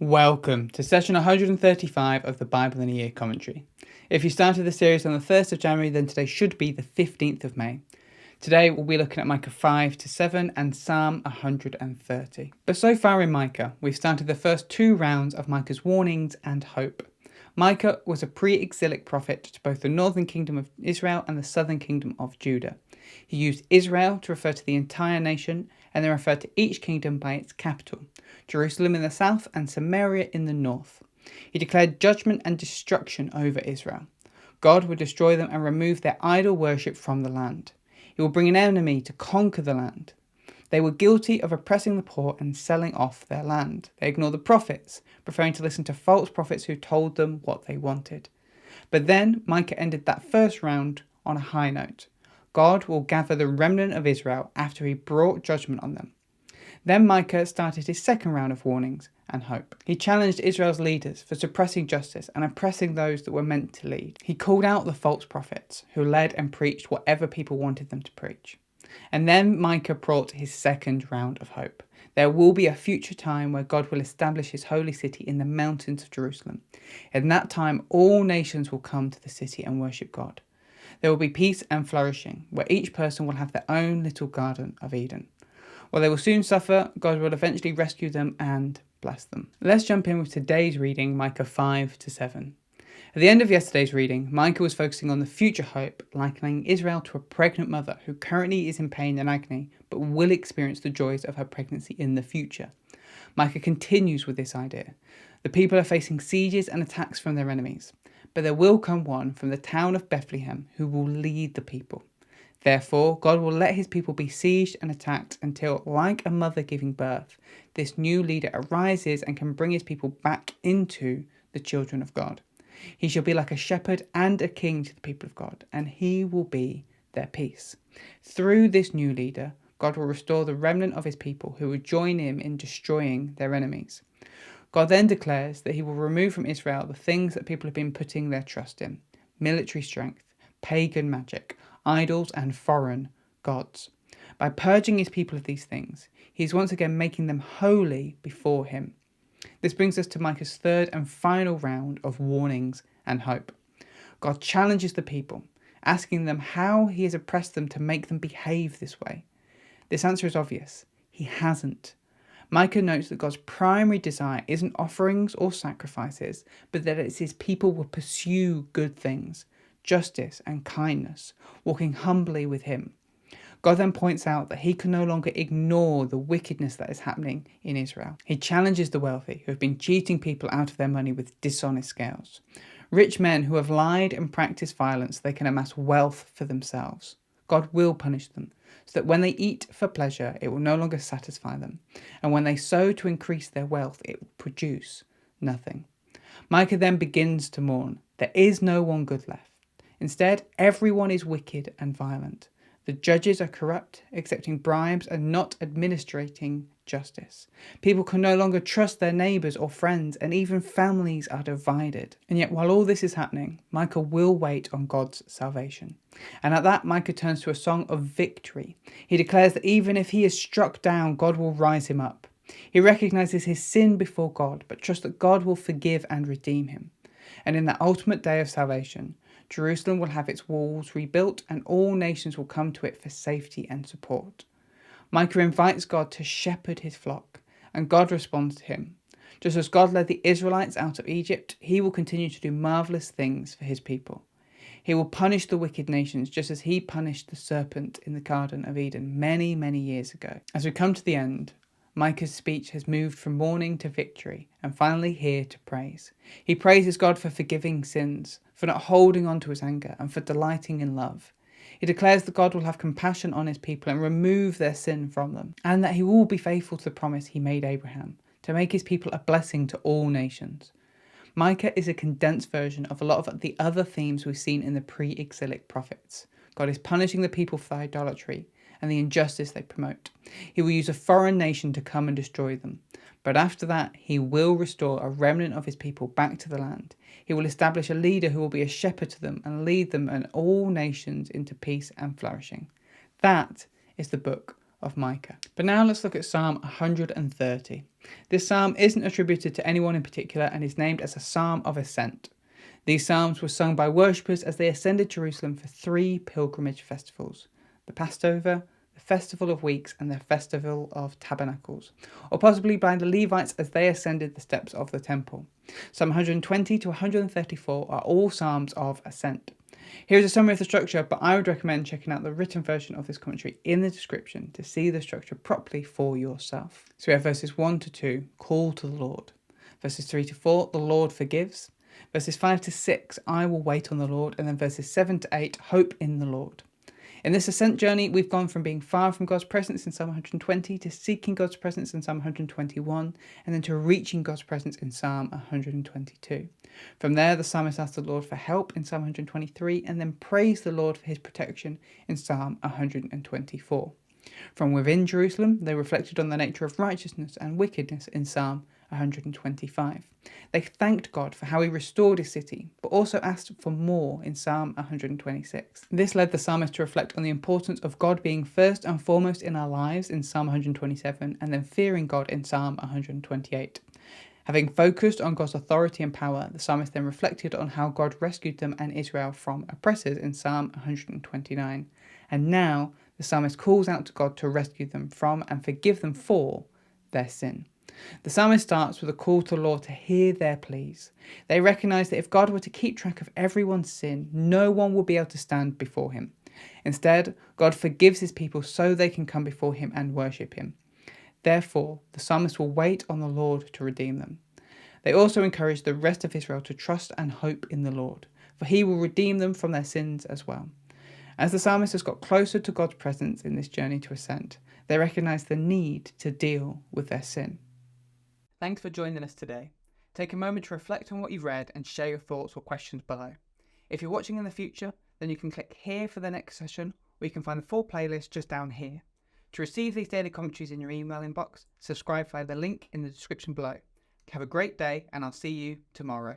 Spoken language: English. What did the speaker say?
Welcome to session 135 of the Bible in a Year commentary. If you started the series on the 1st of January, then today should be the 15th of May. Today we'll be looking at Micah 5 to 7 and Psalm 130. But so far in Micah, we've started the first two rounds of Micah's warnings and hope. Micah was a pre-exilic prophet to both the northern kingdom of Israel and the southern kingdom of Judah. He used Israel to refer to the entire nation, and then referred to each kingdom by its capital, Jerusalem in the south and Samaria in the north. He declared judgment and destruction over Israel. God would destroy them and remove their idol worship from the land. He will bring an enemy to conquer the land. They were guilty of oppressing the poor and selling off their land. They ignored the prophets, preferring to listen to false prophets who told them what they wanted. But then Micah ended that first round on a high note. God will gather the remnant of Israel after he brought judgment on them. Then Micah started his second round of warnings and hope. He challenged Israel's leaders for suppressing justice and oppressing those that were meant to lead. He called out the false prophets who led and preached whatever people wanted them to preach. And then Micah brought his second round of hope. There will be a future time where God will establish his holy city in the mountains of Jerusalem. In that time, all nations will come to the city and worship God. There will be peace and flourishing, where each person will have their own little Garden of Eden. While they will soon suffer, God will eventually rescue them and bless them. Let's jump in with today's reading, Micah 5 to 7. At the end of yesterday's reading, Micah was focusing on the future hope, likening Israel to a pregnant mother who currently is in pain and agony, but will experience the joys of her pregnancy in the future. Micah continues with this idea. The people are facing sieges and attacks from their enemies, but there will come one from the town of Bethlehem who will lead the people. Therefore, God will let his people be sieged and attacked until, like a mother giving birth, this new leader arises and can bring his people back into the children of God. He shall be like a shepherd and a king to the people of God, and he will be their peace. Through this new leader, God will restore the remnant of his people who will join him in destroying their enemies. God then declares that he will remove from Israel the things that people have been putting their trust in: military strength, pagan magic, idols, and foreign gods. By purging his people of these things, he is once again making them holy before him. This brings us to Micah's third and final round of warnings and hope. God challenges the people, asking them how he has oppressed them to make them behave this way. This answer is obvious. He hasn't. Micah notes that God's primary desire isn't offerings or sacrifices, but that it's his people will pursue good things, justice and kindness, walking humbly with him. God then points out that he can no longer ignore the wickedness that is happening in Israel. He challenges the wealthy who have been cheating people out of their money with dishonest scales. Rich men who have lied and practiced violence so they can amass wealth for themselves. God will punish them, so that when they eat for pleasure, it will no longer satisfy them. And when they sow to increase their wealth, it will produce nothing. Micah then begins to mourn. There is no one good left. Instead, everyone is wicked and violent. The judges are corrupt, accepting bribes and not administrating justice. People can no longer trust their neighbours or friends, and even families are divided. And yet, while all this is happening, Micah will wait on God's salvation. And at that, Micah turns to a song of victory. He declares that even if he is struck down, God will rise him up. He recognises his sin before God, but trusts that God will forgive and redeem him. And in that ultimate day of salvation, Jerusalem will have its walls rebuilt and all nations will come to it for safety and support. Micah invites God to shepherd his flock, and God responds to him. Just as God led the Israelites out of Egypt, he will continue to do marvellous things for his people. He will punish the wicked nations just as he punished the serpent in the Garden of Eden many, many years ago. As we come to the end, Micah's speech has moved from mourning to victory, and finally here to praise. He praises God for forgiving sins, for not holding on to his anger, and for delighting in love. He declares that God will have compassion on his people and remove their sin from them, and that he will be faithful to the promise he made Abraham, to make his people a blessing to all nations. Micah is a condensed version of a lot of the other themes we've seen in the pre-exilic prophets. God is punishing the people for idolatry and the injustice they promote. He will use a foreign nation to come and destroy them. But after that, he will restore a remnant of his people back to the land. He will establish a leader who will be a shepherd to them and lead them and all nations into peace and flourishing. That is the book of Micah. But now let's look at Psalm 130. This psalm isn't attributed to anyone in particular and is named as a psalm of ascent. These psalms were sung by worshippers as they ascended Jerusalem for 3 pilgrimage festivals: the Passover, the Festival of Weeks, and the Festival of Tabernacles, or possibly by the Levites as they ascended the steps of the temple. Psalm 120 to 134 are all psalms of ascent. Here's a summary of the structure, but I would recommend checking out the written version of this commentary in the description to see the structure properly for yourself. So we have verses 1 to 2, call to the Lord. Verses 3 to 4, the Lord forgives. Verses 5 to 6, I will wait on the Lord. And then verses 7 to 8, hope in the Lord. In this ascent journey, we've gone from being far from God's presence in Psalm 120 to seeking God's presence in Psalm 121, and then to reaching God's presence in Psalm 122. From there, the psalmist asked the Lord for help in Psalm 123, and then praised the Lord for his protection in Psalm 124. From within Jerusalem, they reflected on the nature of righteousness and wickedness in Psalm 125. They thanked God for how he restored his city, but also asked for more in Psalm 126. This led the psalmist to reflect on the importance of God being first and foremost in our lives in Psalm 127, and then fearing God in Psalm 128. Having focused on God's authority and power, the psalmist then reflected on how God rescued them and Israel from oppressors in Psalm 129. And now the psalmist calls out to God to rescue them from and forgive them for their sin. The psalmist starts with a call to the Lord to hear their pleas. They recognise that if God were to keep track of everyone's sin, no one will be able to stand before him. Instead, God forgives his people so they can come before him and worship him. Therefore, the psalmist will wait on the Lord to redeem them. They also encourage the rest of Israel to trust and hope in the Lord, for he will redeem them from their sins as well. As the psalmist has got closer to God's presence in this journey to ascent, they recognise the need to deal with their sin. Thanks for joining us today. Take a moment to reflect on what you've read and share your thoughts or questions below. If you're watching in the future, then you can click here for the next session, or you can find the full playlist just down here. To receive these daily commentaries in your email inbox, subscribe via the link in the description below. Have a great day, and I'll see you tomorrow.